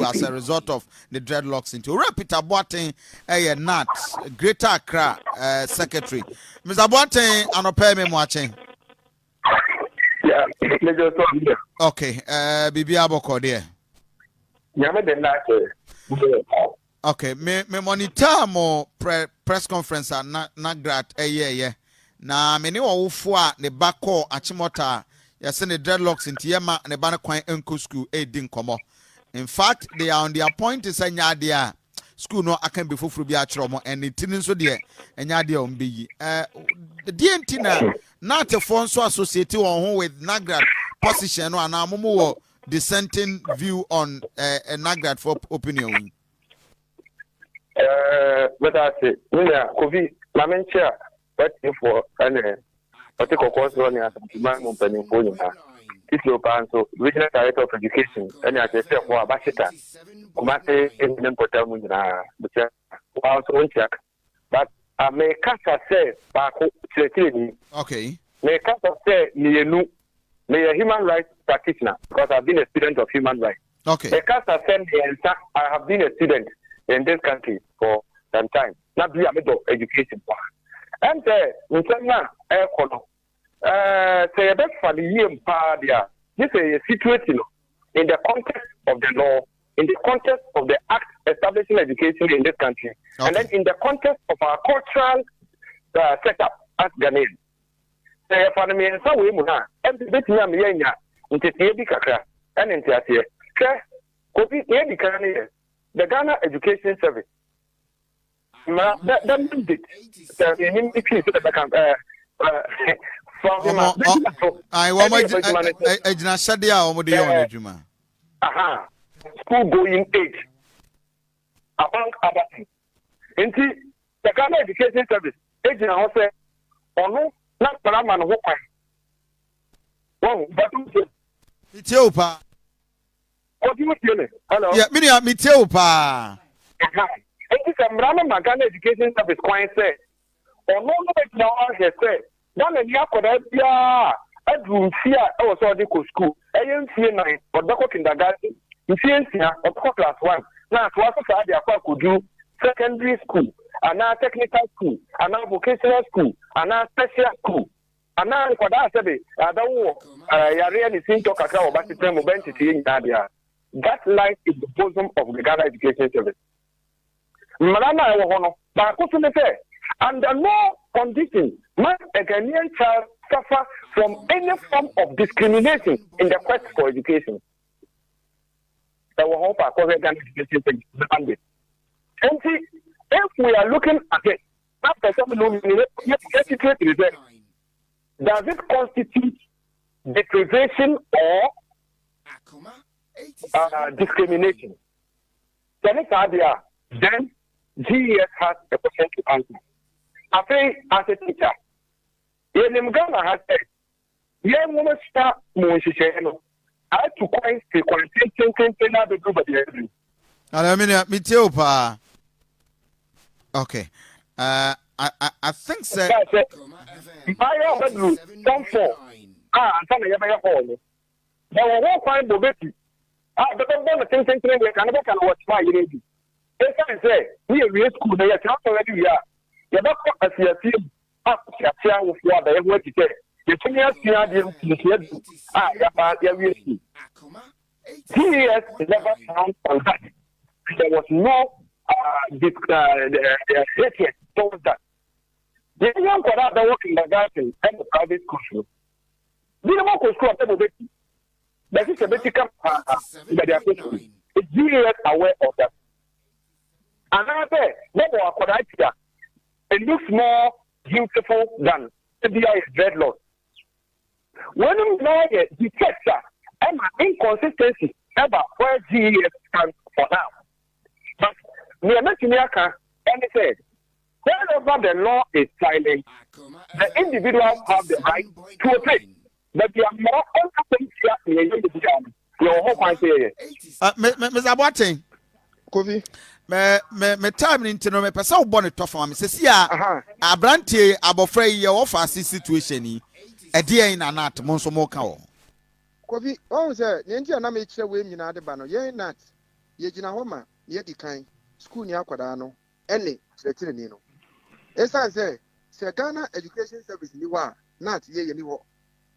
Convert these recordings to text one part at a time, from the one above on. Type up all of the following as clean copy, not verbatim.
As a result of the dreadlocks into Peter Boateng a Nat Greater Accra secretary. Mr. Boateng anope me watching. Yeah, okay, Bibi Aboko there. Okay, me monitor mo press conference at Nagrat yeah. Na me ne wo fo a ne ba call Achimota ya se ne dreadlocks into yema ne ba ne kwan enko school din komo. In fact, they are on their point is anya school no akan be foforo bi achromo and it nso de anya de on be the DNT na te phone so associated on with Nagrad position no and amomo dissenting view on Nagrad for opinion. But I say we are COVID lamentia but for and particular course running as man opening for you. So, regional director of education, and I say for a bashita, Kumasi in the Potamun, but I may cast a say, okay, may cast a say, may a human rights practitioner, because I've been a student of human rights. Okay, may cast a say, I have been a student in this country for some time, not be a middle education. And we say, say a best for the year, this is a situation in the context of the law, in the context of the act establishing education in this country, okay. And then in the context of our cultural setup as Ghanaians. Say for me in some way, every bit of me, into the Accra and into here. The Ghana Education Service. That mandate. I school going age among other things. The Ghana Education Service, age in our say, or no, not Paraman who one, but it's your pa. What do you feel? Hello, yeah, me too, pa. It is a Ghana Education Service, quite say, or no, no, say. One and Yakoda, I drew fear, I was already go school. I didn't see nine, but the kindergarten, you see, or class one. Now, what I could do secondary school, and now technical school, and now vocational school, and now special school. And now, for that, I don't know, I really seem to talk about the term of entity in India. That lies in the bosom of the Ghana Education Service. Madame, I want to, but I couldn't say, under no condition must a Ghanaian child suffer from any form of discrimination in the quest for education. That will hope our Ghana Education Service. And see, if we are looking at it, after some does it constitute deprivation or discrimination? Then GES has a question to answer. I think as a teacher, Ghana has said, "Yeah, woman start Monsicheno. I had to quite frequently the group of the every." I mean, me too, pa. Okay, I think so. My bedroom, come for. I'm telling you, my phone. There were one fine Bobeti. But I'm going to think we can watch my lady. As I say, we are school, they are not already here. You're not as you see up with what they want to say. You can see GES never found on that. There was no hatred towards that. The young for that work in the garden and the private school. The local school of the that is a basic it's GES aware of that. Another level of Kodaita, it looks more beautiful than CBI dreadlock. When you know the detector and inconsistency about where GES stands for now. But we are not in America, and they said, wherever the law is silent, the individuals have the right to appeal. but the more uncertainty your whole point here. Mr. Boateng. Kofi. Me time into no me pesa wo bone to fam me se sia abrantie abofra yi wo fa situation yi e de na nat mo nso mo ka wo Kofi on say ne ntia na me kire we nyina de ba no ye nat ye gina ho ma ye di kan school ni akwada no ene kire ni no esan say Ghana Education Service ni wa nat ye ni ho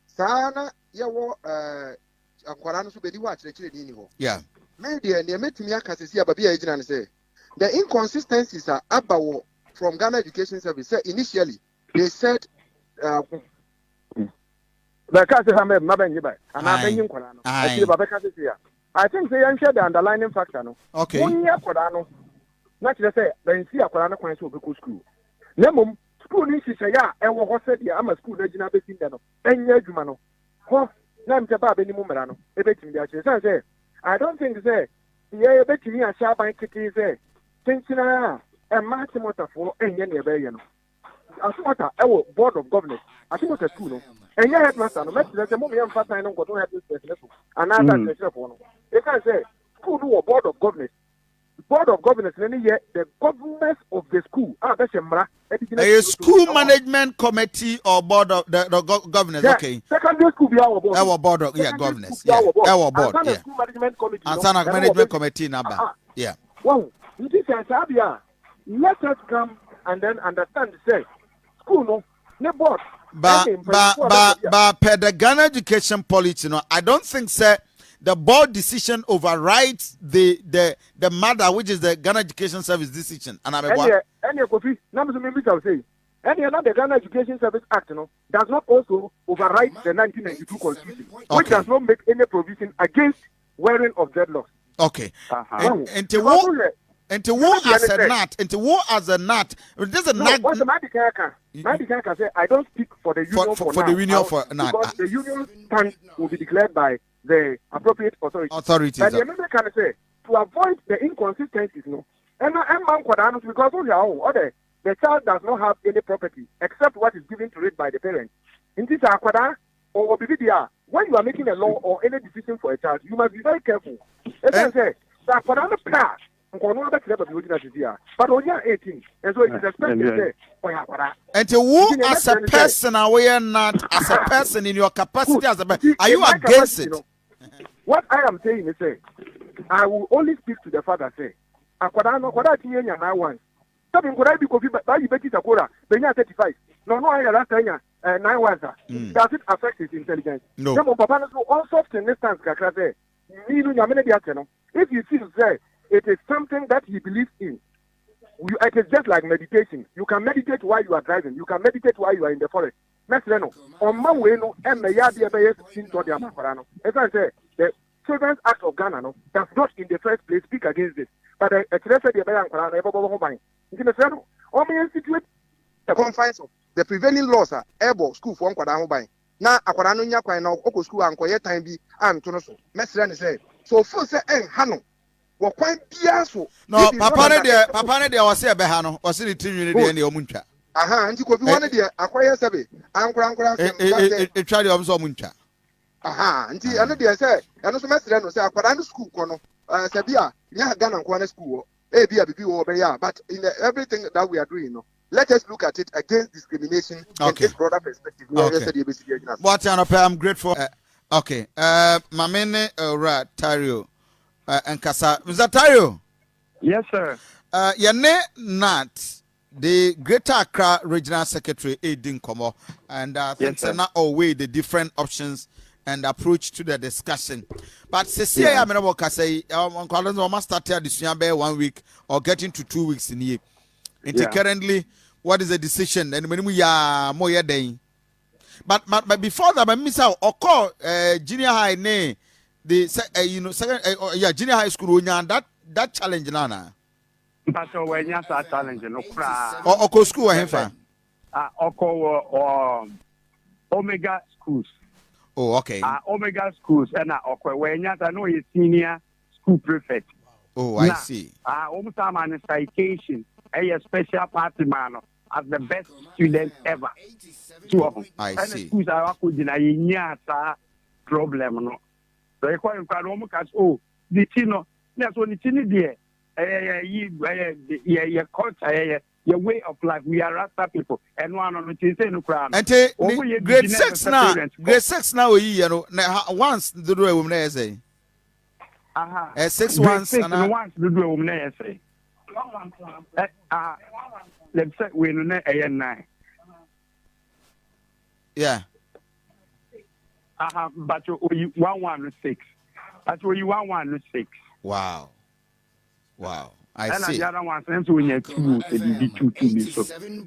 sana ye wo akwada no so be di wa kire ni ho yeah media ne metimi akasisi ababi ya gina ne say the inconsistencies are about from Ghana Education Service. Initially, they said, I think they answer the underlying factor. No? Okay. 1 year for that. Not to say, then see a Korano coins will go school. Nemum, school is ya, and what said, I'm a school regional basin. And yet, Jumano. Ho, Nam Jabab any Mumerano. I don't think say, yeah, bet me a sharp and kitty say. Tantra and Achimota for any Bayano. Achimota, our board of governors. Achimota school, and your headmaster, no matter the moment I'm fast, I don't go to have this business. Another telephone. If I say school or board of governors, any year the governors of the school that's a school management committee or board of the governors. Yeah. Okay. Secondary school be our board. Our board of governors. Yeah. Our board. Yeah. School management committee. And management committee number. Yeah. Well, this is Sabia. Let us come and then understand say school no board. But per the Ghana education policy, no, I don't think the board decision overrides the matter, which is the Ghana Education Service decision. And any Kofi, say any another Ghana Education Service Act, no, does not also override the 1992 Constitution, which does not make any provision against wearing of dreadlocks. Okay. Into war as a nut. There's a nut. What's the Medical say I don't speak for the union for the union for nut. Because the union stand will be declared by the appropriate authorities. But the American can say to avoid the inconsistencies, no. And because the child does not have any property except what is given to it by the parents. In this or when you are making a law or any decision for a child, you must be very careful. As I say, the pass. But when you are 18, and so it is expected to say, and to who as a person, aware not as a person in your capacity as a person, are you against it? What I am saying is, say, I will only speak to the father. Say, something could I be coffee, but you bet it a quarter, then you are 35. No, I last time 9 was. Does it affect his intelligence? No. Some of Papa also in instance, if you see, say, it is something that he believes in. It is just like meditation. You can meditate while you are driving. You can meditate while you are in the forest. On my way, no, and the Children's Act of Ghana does not in the first place speak against this. But the institute the confines of the prevailing laws are able school for one. Now, Aquarano Yakwa now, Oko school and quiet time be and Tonoso. Messenger said, so first and Hano. No, Papa ne was say behano, was it in the Omuncha. And you could be one of the acquire Sabi, Uncle it tried to observe Muncha. And the other said, and also Messenger say, Aquarano school, Cono, Sabia, Ghana Kwana school, but in everything that we are doing, let us look at it against discrimination in this broader perspective. What I'm grateful. Okay, Mamene Tario. And Kasa, Mr. Tario. Yes, sir. Yane Nat, the Greater Accra Regional Secretary, Aidin Komo, and I think so not away the different options and approach to the discussion. But Cecilia, I mean, what I say, must start here this 1 week or getting to 2 weeks in here. Currently, what is the decision? And when we are more day. But before that, I miss out or call junior high name. The second junior high school that challenge nana. But when you start challenging, or school or Omega schools. Oh, okay. Omega schools and when you know is senior school prefect. Oh, I see. Almost a citation, a special party man. as the best student ever. I And the see. schools are could deny problem. No. So you call him oh, the Tino, yes, when it's in there, your culture, your way of life. We are Rasta people, and one on the no crime. And grade 6 now, grade 6 now, you know, once the do a woman say. 6 once and once the do a woman say. Let's say we know a 9. Yeah. But you 116. That's where you 116. Wow. I and see. The other one since we need two.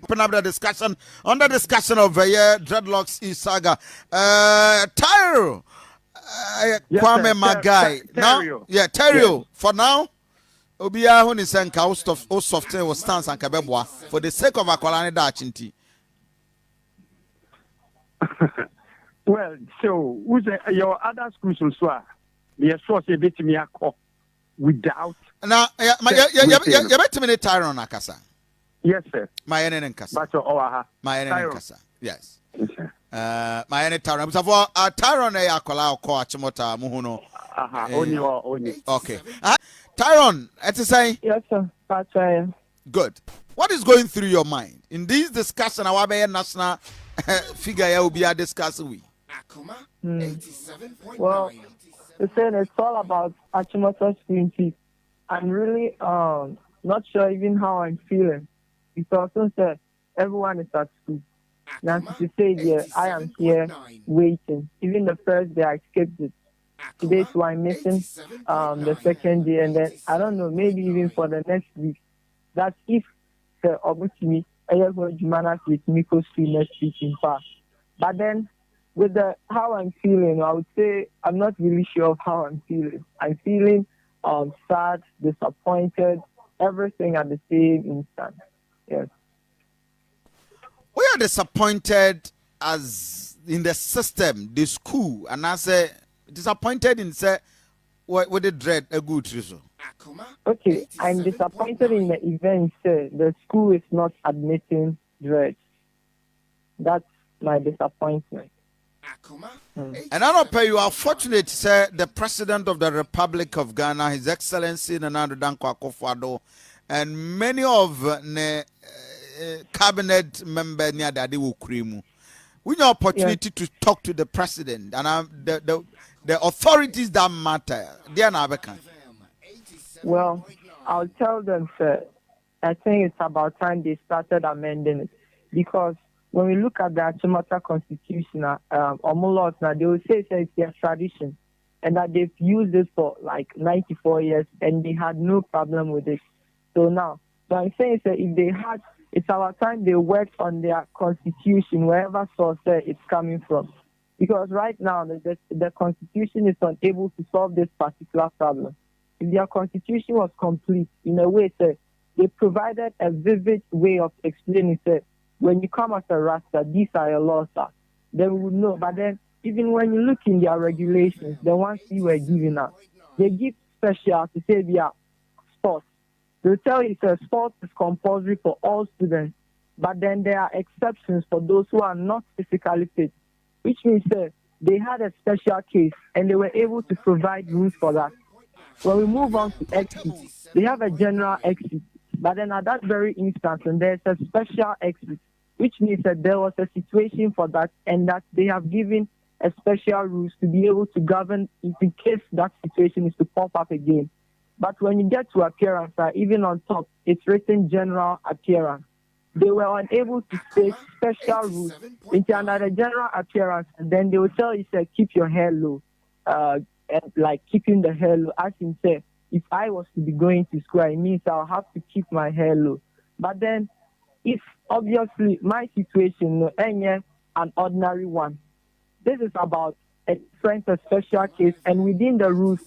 Open up the discussion on the discussion of dreadlocks is saga. Teye, Kwame Magai. Now, yeah, Teye. For now, Obia who is saying cost of soften was stance and kabebwa for the sake of Akwalani Dachinti. Well, so who's your other schools also? The source a bit me without. Now, you bet me Tyron Akasa. Yes, sir. My enemy Kasa. My enemy Kasa. Yes. My enemy Tyron. So for Tyron, I call Achimota Muhuno. Only. Okay. Tyron, to say. Yes, sir. Good. What is going through your mind in this discussion? Our national figure will be discussing with. Well, it's all about Achimota screen feed. I'm really not sure even how I'm feeling because since everyone is at school. Now to say here, I am here waiting. Even the first day I skipped it. Today so I'm missing the second day, and then I don't know, maybe even for the next week. That's if the opportunity I going to manage with Miko Street next week in past. But then with how I'm feeling, I would say I'm not really sure of how I'm feeling. I'm feeling sad, disappointed, everything at the same instant. Yes. We are disappointed as in the system, the school, and I say disappointed in say what the dread a good result. Okay, I'm disappointed in the event. The school is not admitting dread. That's my disappointment. And I don't pay you are fortunate, sir. The President of the Republic of Ghana, His Excellency Nana Dankwa Akufo-Addo, and many of the cabinet members near that they will cream. We have opportunity to talk to the president and the authorities that matter. They are not vacant. Well, I'll tell them, sir. I think it's about time they started amending it because when we look at the Achimota Constitution, laws now, they will say it's their tradition and that they've used it for like 94 years and they had no problem with it. So I'm saying that if they had, it's our time they worked on their constitution, wherever source it's coming from. Because right now, the constitution is unable to solve this particular problem. If their constitution was complete, in a way, they provided a vivid way of explaining it. When you come as a Rasta, these are your laws, then we would know. But then, even when you look in their regulations, the ones you were giving us, they give special to say they are sports. They'll tell you that sports is compulsory for all students, but then there are exceptions for those who are not physically fit, which means that they had a special case and they were able to provide rules for that. When we move on to exit, they have a general exit, but then at that very instance, and there's a special exit, which means that there was a situation for that and that they have given a special rules to be able to govern in case that situation is to pop up again. But when you get to appearance, even on top, it's written general appearance. They were unable to state special rules into another general appearance, and then they will tell you, say, keep your hair low, and like keeping the hair low. As in, say, if I was to be going to school, it means I'll have to keep my hair low. But then, if obviously my situation, an ordinary one, this is about a different, a special case, and within the rules,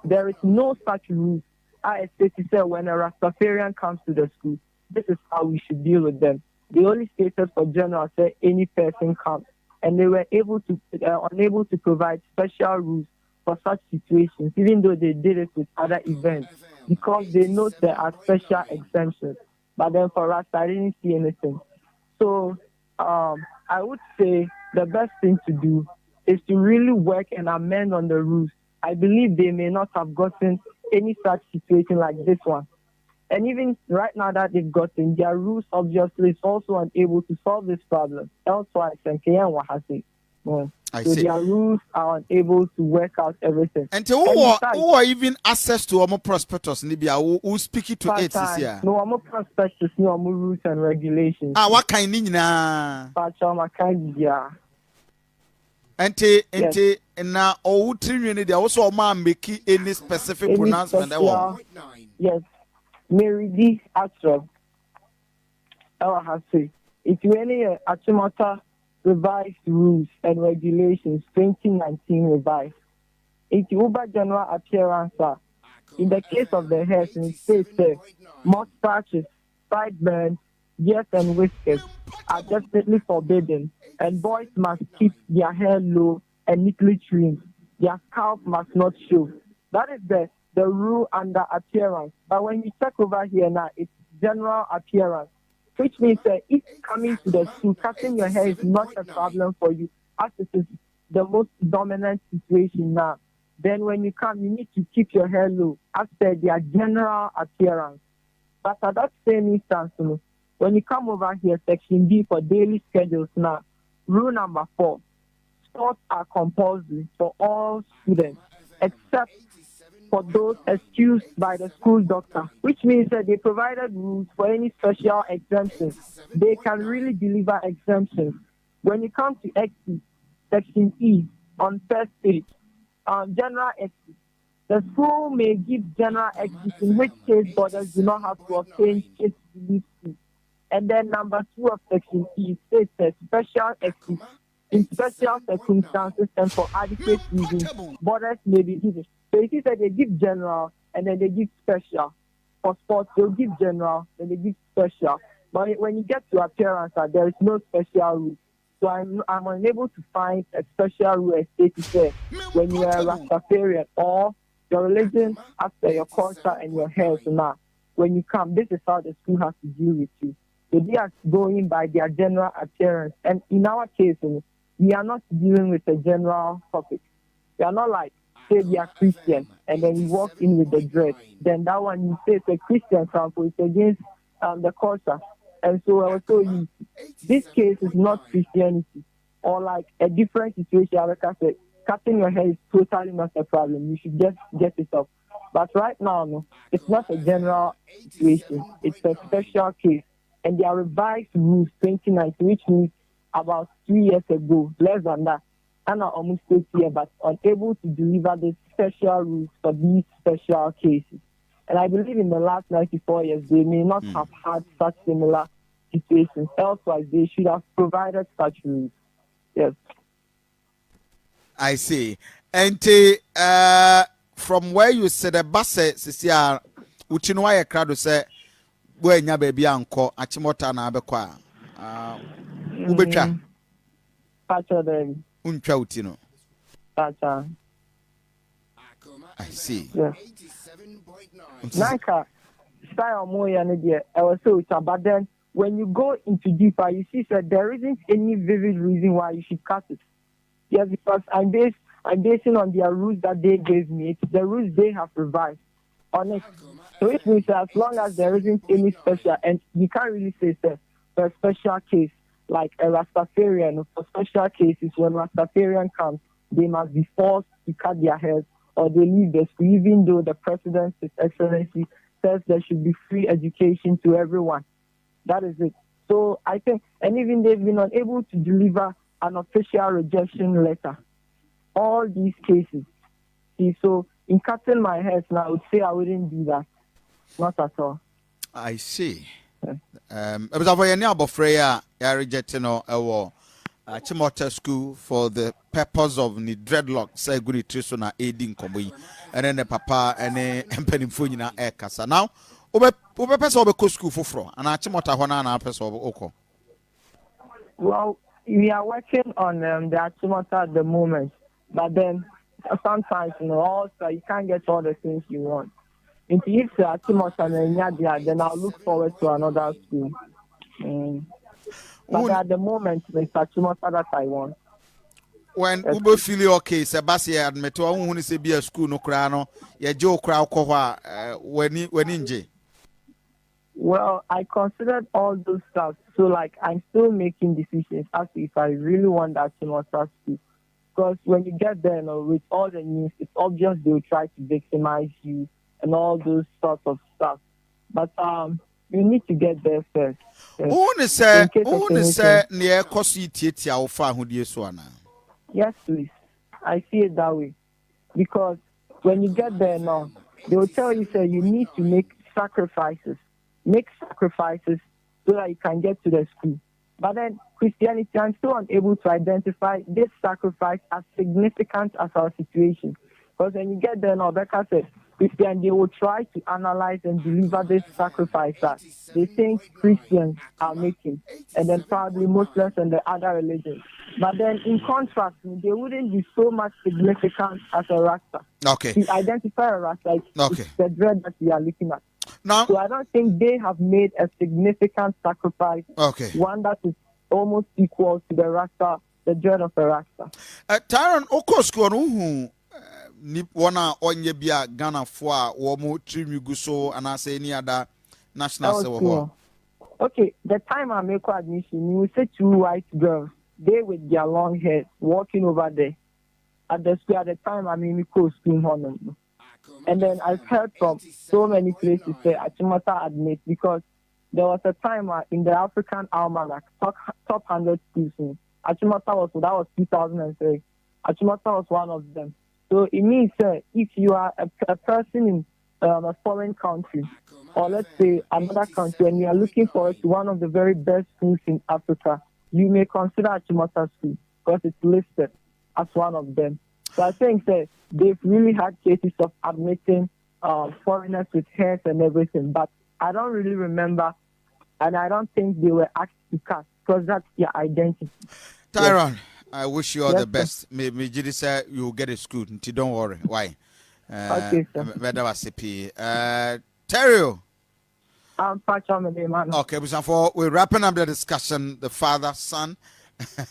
there is no such rules. I stated when a Rastafarian comes to the school, this is how we should deal with them. They only stated for general, say any person comes, and they were unable to provide special rules for such situations, even though they did it with other events, because they know there are special exemptions. But then for us, I didn't see anything. So I would say the best thing to do is to really work and amend on the rules. I believe they may not have gotten any such situation like this one. And even right now that they've gotten, their rules obviously is also unable to solve this problem. Elsewise, and I so see. their rules are unable to work out everything. And who are even access to our prospectus, Libya, who speak it to it this year? No, I'm prospectus, no, I'm rules and regulations. What kind of na? And now, all three they also make any specific pronouncement. Yes, Mary D. Astro. I have said, if you any Achimota revised rules and regulations 2019 revised. It's Uber general appearance. In the case of the hair, it states mustaches, sideburns, ears and whiskers are definitely forbidden, and boys must keep their hair low and neatly trimmed. Their scalp must not show. That is the rule under appearance. But when you check over here now, it's general appearance, which means that if coming to the school, cutting your hair is not a problem for you, as it is the most dominant situation now. Then when you come, you need to keep your hair low as per their general appearance. But at that same instance, when you come over here, section B for daily schedules now, rule number 4, sports are compulsory for all students except for those excused by the school doctor, which means that they provided rules for any special exemptions. They can really deliver exemptions. When you come to exit, section E, on first page, general exit, the school may give general exit, in which case boarders do not have to obtain kids to leave school. And then number 2 of section E states that special exit, in special circumstances and for adequate reasons, boarders may be given. So it is that they give general and then they give special. For sports, they'll give general, then they give special. But when you get to appearance, there is no special rule. So I'm unable to find a special rule as stated when you are a Rastafarian or your religion after your culture and your hair. So now, when you come, this is how the school has to deal with you. So they are going by their general appearance. And in our case, we are not dealing with a general topic. We are not like, say we are Christian, and then you walk in with the dress. Then that one, you say it's a Christian sample, it's against the culture. And so I was told you, this case is not Christianity, or like a different situation. Like I said, cutting your hair is totally not a problem. You should just get it up. But right now, it's not a general situation. It's a special case. And they are revised rules 2019, which means about 3 years ago, less than that. And are almost here, but unable to deliver the special rules for these special cases. And I believe in the last 94 years, they may not have had such similar situations. Elsewise, they should have provided such rules. Yes. I see. And from where you said the bus says, Uchinwaya crowd say, where nya baby uncle, Achimota na abekwa. Ubecha. Pacha them. Untwa utino. Pacha. I see. Yes. Nanka, style more than I was so but then when you go into deeper, you see that there isn't any vivid reason why you should cut it. Yes, because I'm basing on their rules that they gave me. It's the rules they have revised on it. So it means that as long as there isn't any special, and you can't really say that for a special case, like a Rastafarian, for special cases, when Rastafarian comes, they must be forced to cut their hair or they leave the school, even though the President, His Excellency, says there should be free education to everyone. That is it. So I think, and even they've been unable to deliver an official rejection letter. All these cases. See, so in cutting my hair now, I would say I wouldn't do that. Not at all. I see. It was over any about Freya, I rejected no Achimota school for the purpose of the dreadlock, say good nutrition aiding combi, and then the papa and the pennyfuna air cassa. Now, over person of school for fro, and Achimota one and person of Oko. Well, we are working on the Achimota at the moment, but then sometimes, also you can't get all the things you want. If it's Achimota and Yadia, then I'll look forward to another school. But at the moment, it's Achimota that I want. When Uber feel okay, Sebastian admit to say be a school no crano, ya Joe crowd cover when inje. Well, I considered all those stuff. So, like, I'm still making decisions as to if I really want that Achimota school. Because when you get there, with all the news, it's obvious they'll try to victimize you and all those sorts of stuff. But you need to get there first. Who say near Cosi Titia or Fahudi? Yes, please. I see it that way. Because when you get there now, they will tell you, sir, you need to make sacrifices. Make sacrifices so that you can get to the school. But then Christianity, I'm still unable to identify this sacrifice as significant as our situation. Because when you get there now, Becca said, Christian, they will try to analyze and deliver this sacrifice that they think Christians are making, and then probably Muslims and the other religions. But then in contrast, they wouldn't be so much significant as a Rasta. Okay. To identify a Rasta, it's the dread that we are looking at. Now, so I don't think they have made a significant sacrifice. Okay. One that is almost equal to the Rasta, the dread of a Rasta. Tyron, Okosko, who wana onye bia Ghana for womu Trimiguso and I say any other national civil. Okay, the time I make admission, you will see two white girls, they with their long hair, walking over there at the school. At the time, we call school honor. And then I've heard from so many places say Achimota admit, because there was a time in the African Almanac, top 100 schools. Achimota was 2003. Achimota was one of them. So it means if you are a person in a foreign country, or let's say another country, and you are looking forward to one of the very best schools in Africa, you may consider Achimota School because it's listed as one of them. So I think that they've really had cases of admitting foreigners with hairs and everything, but I don't really remember, and I don't think they were asked to cast because that's their identity. Tyron. Yes. I wish you all the best. Me Jidi say you will get a school. Don't worry. Why? Okay, sir. Terry. Okay, before we're wrapping up the discussion, the father, son,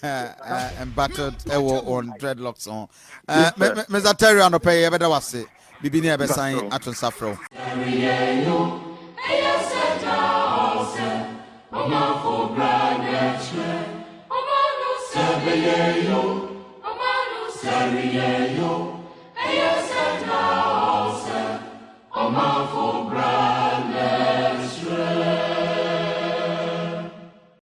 and battered on dreadlocks on. Mr. Terry on the pay, better was it. Bibi never sign at Safro. Yo,